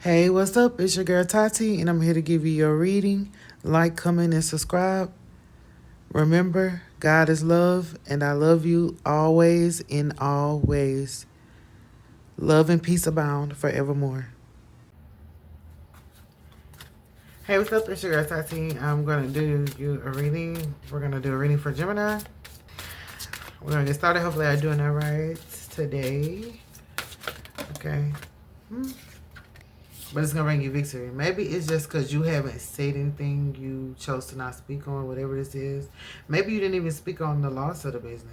Hey, what's up? It's your girl Tati, and I'm here to give you your reading. Like, comment, and subscribe. Remember, God is love, and I love you always in all ways. Love and peace abound forevermore. Hey, what's up? It's your girl Tati. I'm going to do you a reading. We're going to do a reading for Gemini. We're going to get started. Hopefully, I'm doing that right today. Okay. But it's going to bring you victory. Maybe it's just because you haven't said anything. You chose to not speak on whatever this is. Maybe you didn't even speak on the loss of the business.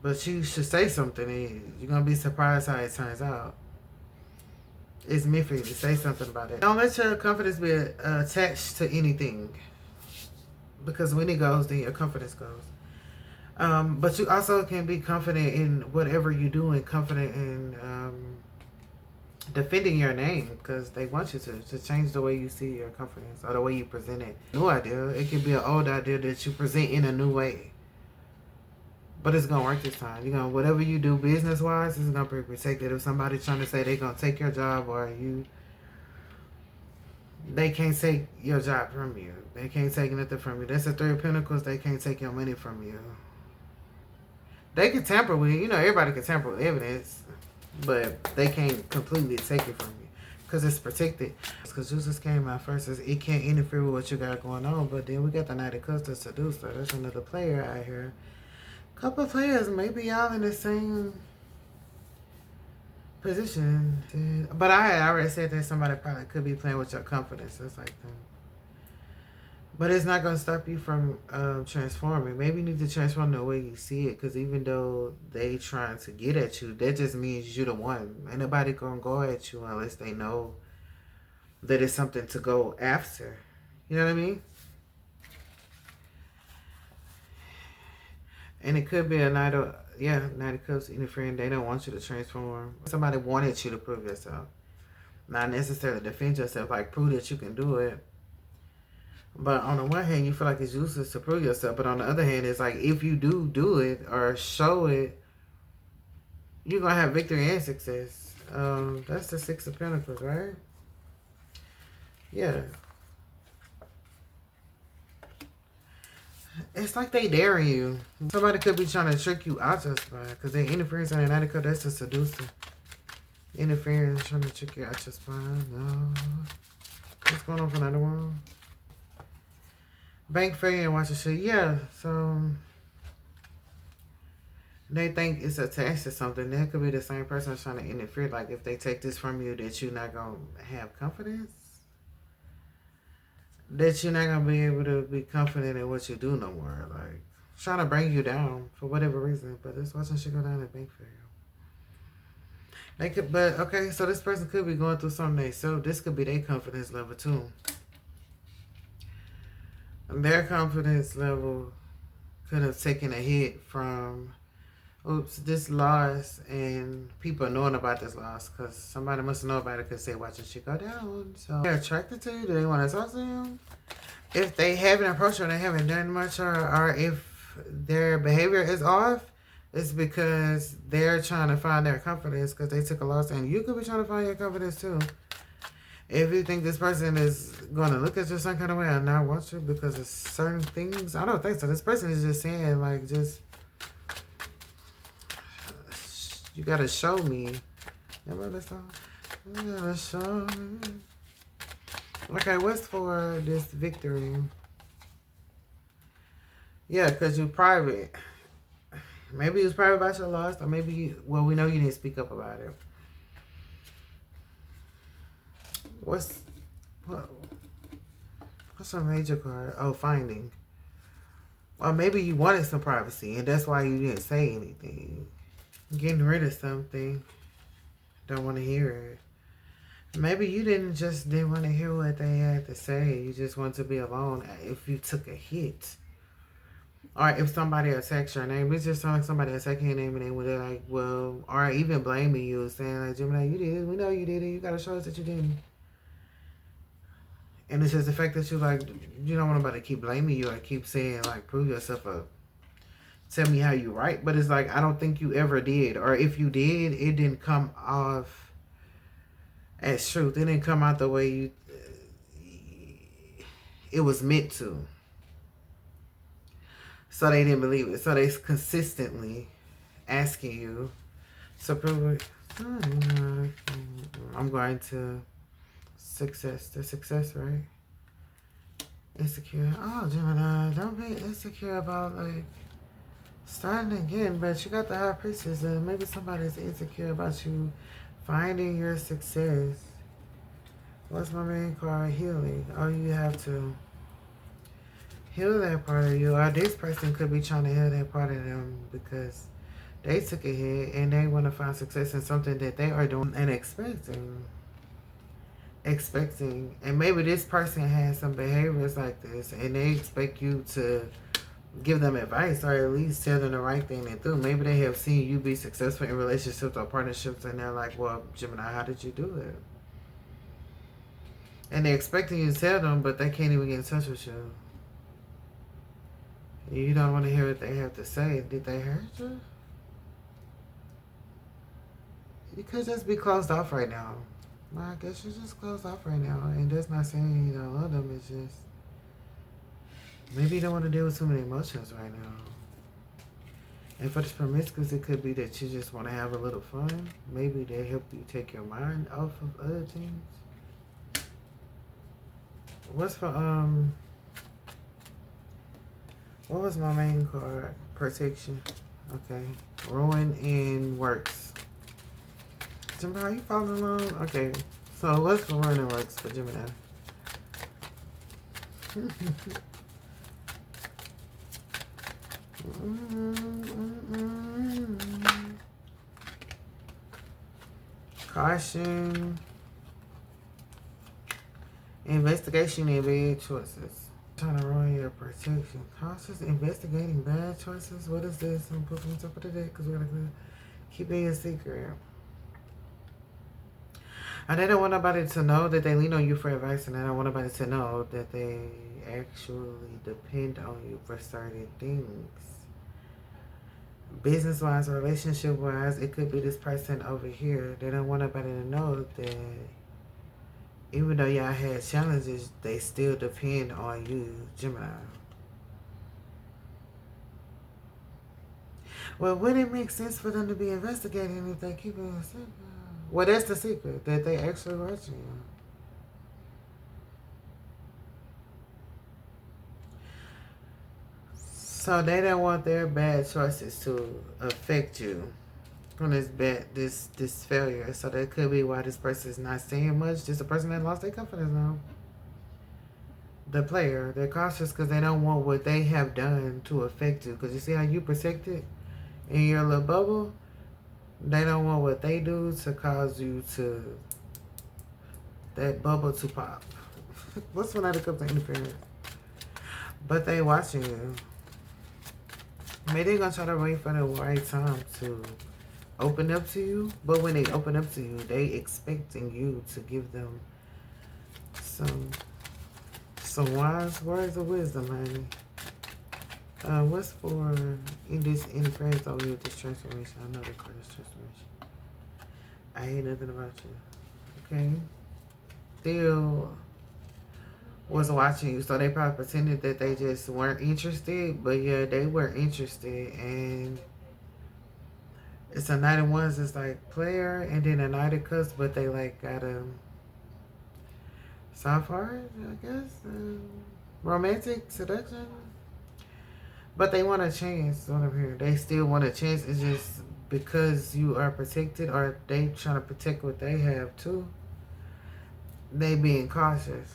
But you should say something. And you're going to be surprised how it turns out. It's meant for you to say something about it. Don't let your confidence be attached to anything. Because when it goes, then your confidence goes. But you also can be confident in whatever you do and confident in defending your name, because they want you to change the way you see your confidence or the way you present it. New idea. It could be an old idea that you present in a new way. But it's going to work this time. You're gonna, whatever you do business-wise, it's going to be protected. If somebody's trying to say they're going to take your job or they can't take your job from you. They can't take nothing from you. That's the Three of Pentacles. They can't take your money from you. They can tamper with it. You know, everybody can tamper with evidence. But they can't completely take it from you. Because it's protected. Because Jesus came out first. It can't interfere with what you got going on. But then we got the Knight of Cups to seduce her. There's another player out here. Couple of players, maybe y'all in the same position. But I had already said that somebody probably could be playing with your confidence. It's like that. But it's not going to stop you from transforming. Maybe you need to transform the way you see it. Because even though they trying to get at you, that just means you're the one. Ain't nobody going to go at you unless they know that it's something to go after. You know what I mean? And it could be a Knight of Cups interfering. They don't want you to transform. Somebody wanted you to prove yourself. Not necessarily defend yourself, like prove that you can do it. But on the one hand, you feel like it's useless to prove yourself. But on the other hand, it's like if you do it or show it, you're going to have victory and success. That's the Six of Pentacles, right? Yeah. It's like they daring you. Somebody could be trying to trick you out your spine because they interference on the Knight of Cups. That's a seducer. Interference, trying to trick you out your spine. No. What's going on for another one? Bank failure and watch the shit. Yeah, so they think it's attached to something. That could be the same person trying to interfere. Like if they take this from you, that you're not going to have confidence. That you're not going to be able to be confident in what you do no more. Like trying to bring you down for whatever reason. But it's watching shit go down at bank failure. They could, but okay, so this person could be going through something so this could be their confidence level too. Their confidence level could have taken a hit from, this loss and people knowing about this loss because somebody must know about it because they watching shit go down. So they're attracted to you. Do they want to talk to you? If they haven't approached you or they haven't done much or if their behavior is off, it's because they're trying to find their confidence because they took a loss and you could be trying to find your confidence too. If you think this person is going to look at you some kind of way or not want you because of certain things, I don't think so. This person is just saying, like, just, you got to show me. Remember that song? You got to show me. Okay, what's for this victory? Yeah, because you're private. Maybe you was private about your loss, or maybe well, we know you didn't speak up about it. What's a major card? Oh, finding. Or maybe you wanted some privacy, and that's why you didn't say anything. Getting rid of something. Don't want to hear it. Maybe you didn't want to hear what they had to say. You just want to be alone if you took a hit. Or if somebody attacks your name, it's just like somebody attacking your name and they were like, well, or even blaming you, saying like, Gemini, you did it. We know you did it. You got to show us that you didn't. And it's just the fact that you like, you don't want nobody to keep blaming you or keep saying like, prove yourself up. Tell me how you right. But it's like, I don't think you ever did. Or if you did, it didn't come off as truth. It didn't come out the way it was meant to. So they didn't believe it. So they consistently asking you to prove it. I'm going to success. The success, right? Insecure. Oh, Gemini, don't be insecure about like starting again. But you got the High Priestess, and maybe somebody's insecure about you finding your success. What's my main card? Healing. Oh, you have to heal that part of you. Or this person could be trying to heal that part of them because they took a hit and they want to find success in something that they are doing and expecting. And maybe this person has some behaviors like this and they expect you to give them advice or at least tell them the right thing to do. Maybe they have seen you be successful in relationships or partnerships and they're like, well, Gemini, how did you do it? And they're expecting you to tell them, but they can't even get in touch with you. You don't want to hear what they have to say. Did they hurt you? You could just be closed off right now. Well, I guess you're just closed off right now. And that's not saying you don't love them. It's just maybe you don't want to deal with too many emotions right now. And for this promiscuous, it could be that you just want to have a little fun. Maybe they help you take your mind off of other things. What's for, what was my main card? Protection. Okay. Ruin and works. Gemini, are you following along? Okay. So what's for ruin and works for Gemini? Caution. Investigation and bad choices. Trying to ruin your protection. Cautious investigating bad choices. What is this? I'm putting on top of the deck because we're gonna keep it a secret. And they don't want nobody to know that they lean on you for advice, and they don't want nobody to know that they actually depend on you for certain things. Business-wise, relationship-wise, it could be this person over here. They don't want nobody to know that even though y'all had challenges, they still depend on you, Gemini. Well, would it make sense for them to be investigating if they keep it a secret? Well, that's the secret, that they actually watching you. So they don't want their bad choices to affect you from this failure. So that could be why this person is not saying much. Just a person that lost their confidence now. The player, they're cautious because they don't want what they have done to affect you. Because you see how you protected in your little bubble? They don't want what they do to cause you to, that bubble to pop. What's when that comes to interference? But they watching you. Maybe they're going to try to wait for the right time to open up to you. But when they open up to you, they expecting you to give them some wise words of wisdom, honey. What's for in this interference over here with this transformation? I know they call this transformation. I hate nothing about you. Okay? Still was watching you, so they probably pretended that they just weren't interested, but yeah, they were interested. And it's a Knight of Wands, it's like player, and then a Knight of Cups, but they like got a soft heart, I guess, romantic seduction. But they want a chance on them here. They still want a chance. It's just because you are protected, or they trying to protect what they have too. They being cautious.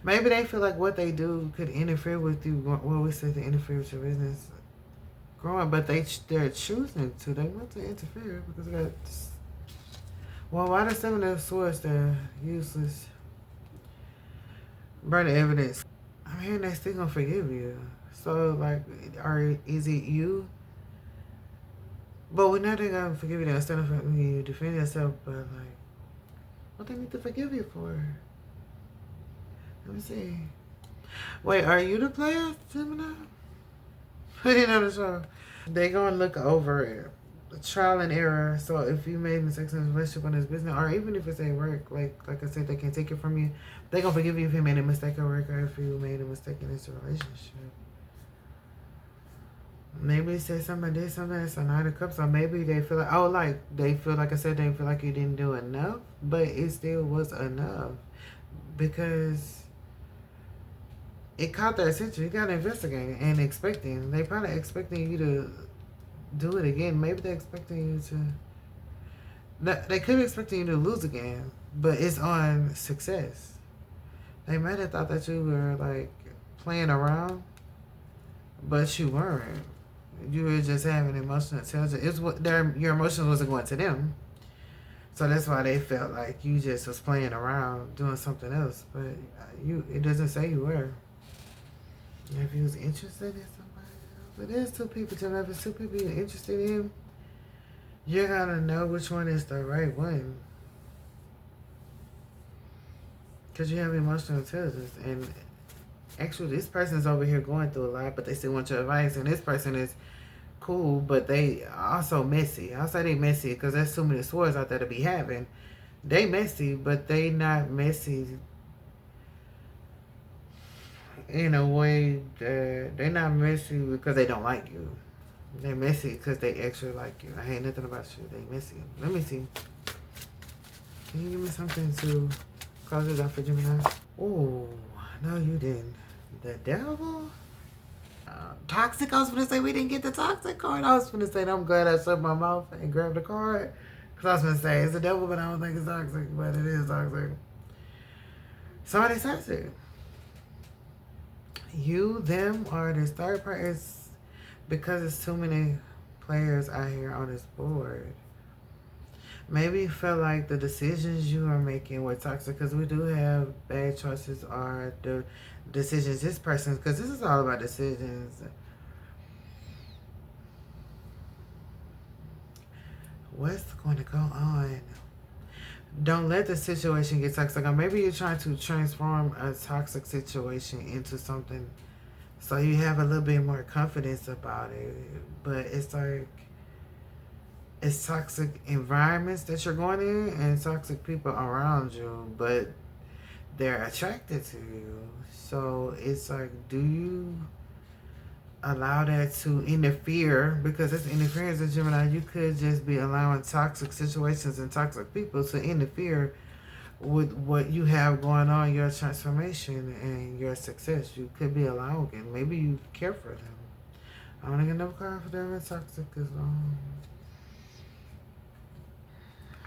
Maybe they feel like what they do could interfere with you. Well, we say to interfere with your business growing, but they're choosing to. They want to interfere because they got. Well, why the Seven of Swords? They're useless. Burn the evidence. I'm hearing they still gonna forgive you. So, like, is it you? But we know they're going to forgive you. They're still going to defend yourself. But, like, what they need to forgive you for? Let me see. Wait, are you the player, Gemini? Put it on the show. They're going to look over it. trial and error. So if you made mistakes in a relationship or in this business, or even if it's at work, like I said, they can take it from you. They gonna forgive you if you made a mistake at work or if you made a mistake in this relationship. Maybe you said something, did something, it's a Nine of Cups, or maybe they feel like, oh, like, they feel like I said, they feel like you didn't do enough, but it still was enough because it caught their attention. You gotta investigate and expecting. They probably expecting you to do it again. Maybe they're expecting you to, they could be expecting you to lose again, but it's on success. They might have thought that you were, like, playing around, but you weren't. You were just having emotional intelligence. It's what your emotions wasn't going to them, so that's why they felt like you just was playing around, doing something else. But it doesn't say you were. If you was interested in somebody else, but there's two people. If there's two people you're interested in, you're gonna know which one is the right one, because you have emotional intelligence. And actually, this person's over here going through a lot, but they still want your advice. And this person is cool, but they also messy. I'll say they messy because there's too many swords out there to be having. They messy, but they not messy in a way that they not messy because they don't like you. They messy because they actually like you. I hate nothing about you. They messy. Let me see. Can you give me something to close this out for Gemini? Oh, no, you didn't. The devil? Toxic. I was going to say we didn't get the toxic card. I was going to say I'm glad I shut my mouth and grabbed the card. Because I was going to say it's the devil, but I don't think it's toxic. But it is toxic. Somebody's toxic. You, them, or this third part is because it's too many players out here on this board. Maybe you feel like the decisions you are making were toxic because we do have bad choices or the decisions this person, because this is all about decisions. What's going to go on? Don't let the situation get toxic. Or maybe you're trying to transform a toxic situation into something so you have a little bit more confidence about it. But it's like, it's toxic environments that you're going in and toxic people around you, but they're attracted to you. So it's like, do you allow that to interfere? Because it's interference in Gemini. You could just be allowing toxic situations and toxic people to interfere with what you have going on, your transformation and your success. You could be allowing it. Maybe you care for them. I want to get another card for them. It's toxic because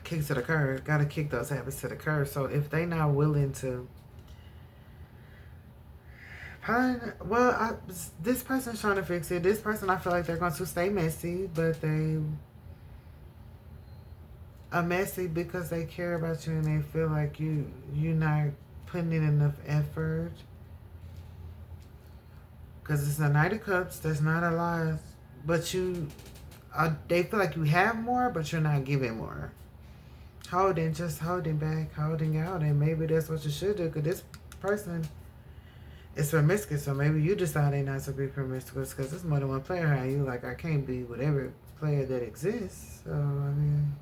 kicks to the curb. Gotta kick those habits to the curb. So if they not willing to, this person's trying to fix it. This person, I feel like they're going to stay messy, but they are messy because they care about you and they feel like you're not putting in enough effort. Because it's a Knight of Cups. That's not a lot, but they feel like you have more, but you're not giving more. Just holding back, holding out, and maybe that's what you should do. Because this person is promiscuous, so maybe you decided not to be promiscuous because there's more than one player and you like, I can't be with every player that exists. So, I mean,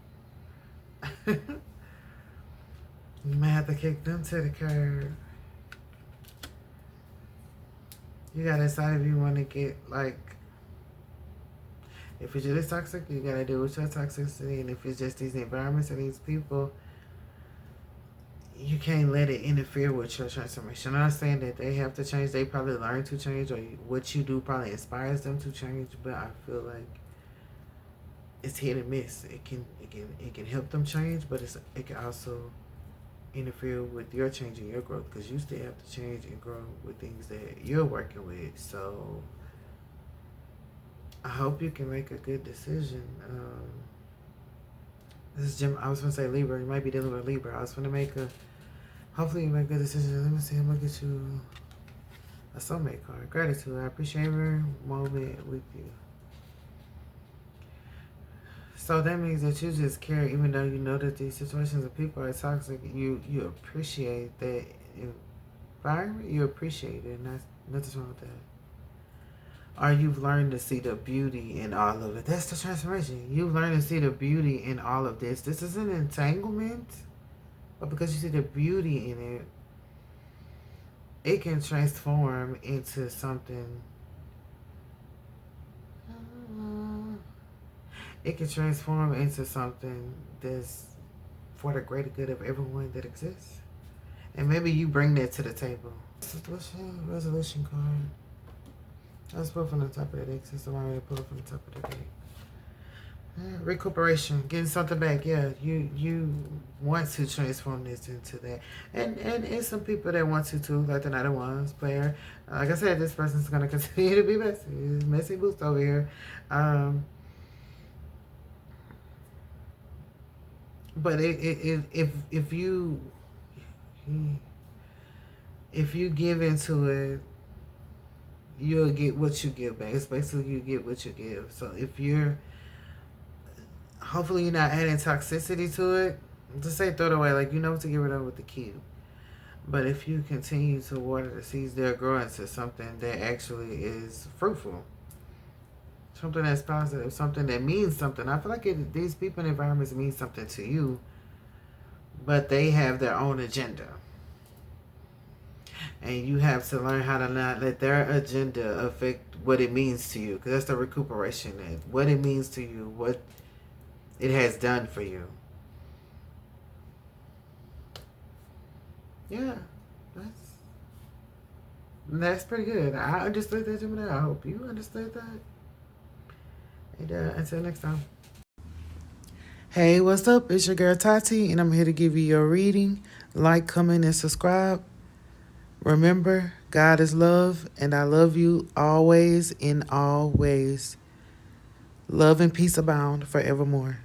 you might have to kick them to the curb. You gotta decide if you want to get, like, if it's just toxic, you gotta deal with your toxicity. And if it's just these environments and these people, you can't let it interfere with your transformation. I'm not saying that they have to change. They probably learn to change, or what you do probably inspires them to change. But I feel like it's hit and miss. It can help them change, but it can also interfere with your change and your growth, because you still have to change and grow with things that you're working with. So I hope you can make a good decision. This is Jim. I was going to say Libra. You might be dealing with Libra. I was going to make hopefully you make a good decision. Let me see. I'm going to get you a soulmate card. Gratitude. I appreciate every moment with you. So that means that you just care, even though you know that these situations of people are toxic. You appreciate that environment. You appreciate it, and that's nothing's wrong with that. or you've learned to see the beauty in all of it. That's the transformation. You've learned to see the beauty in all of this. This is an entanglement, but because you see the beauty in it, it can transform into something. It can transform into something that's for the greater good of everyone that exists. And maybe you bring that to the table. What's your resolution card? Let's pull from the top of the deck since I'm already pulling from the top of the deck. Recuperation, getting something back. Yeah, you want to transform this into that, and some people that want to too, like the Knight of Wands player. Like I said, this person's gonna continue to be messy. It's messy boost over here. But if you give into it, you'll get what you give back. It's basically you get what you give. So if you're, hopefully you're not adding toxicity to it. Just say throw it away. Like, you know what to get rid of with the cube. But if you continue to water the seeds, they'll grow into something that actually is fruitful. Something that's positive. Something that means something. I feel like these people and environments mean something to you, but they have their own agenda. And you have to learn how to not let their agenda affect what it means to you. Because that's the recuperation. What it means to you. What it has done for you. Yeah. That's pretty good. I understood that, Gemini. I hope you understood that. And until next time. Hey, what's up? It's your girl Tati, and I'm here to give you your reading. Like, comment, and subscribe. Remember, God is love, and I love you always in all ways. Love and peace abound forevermore.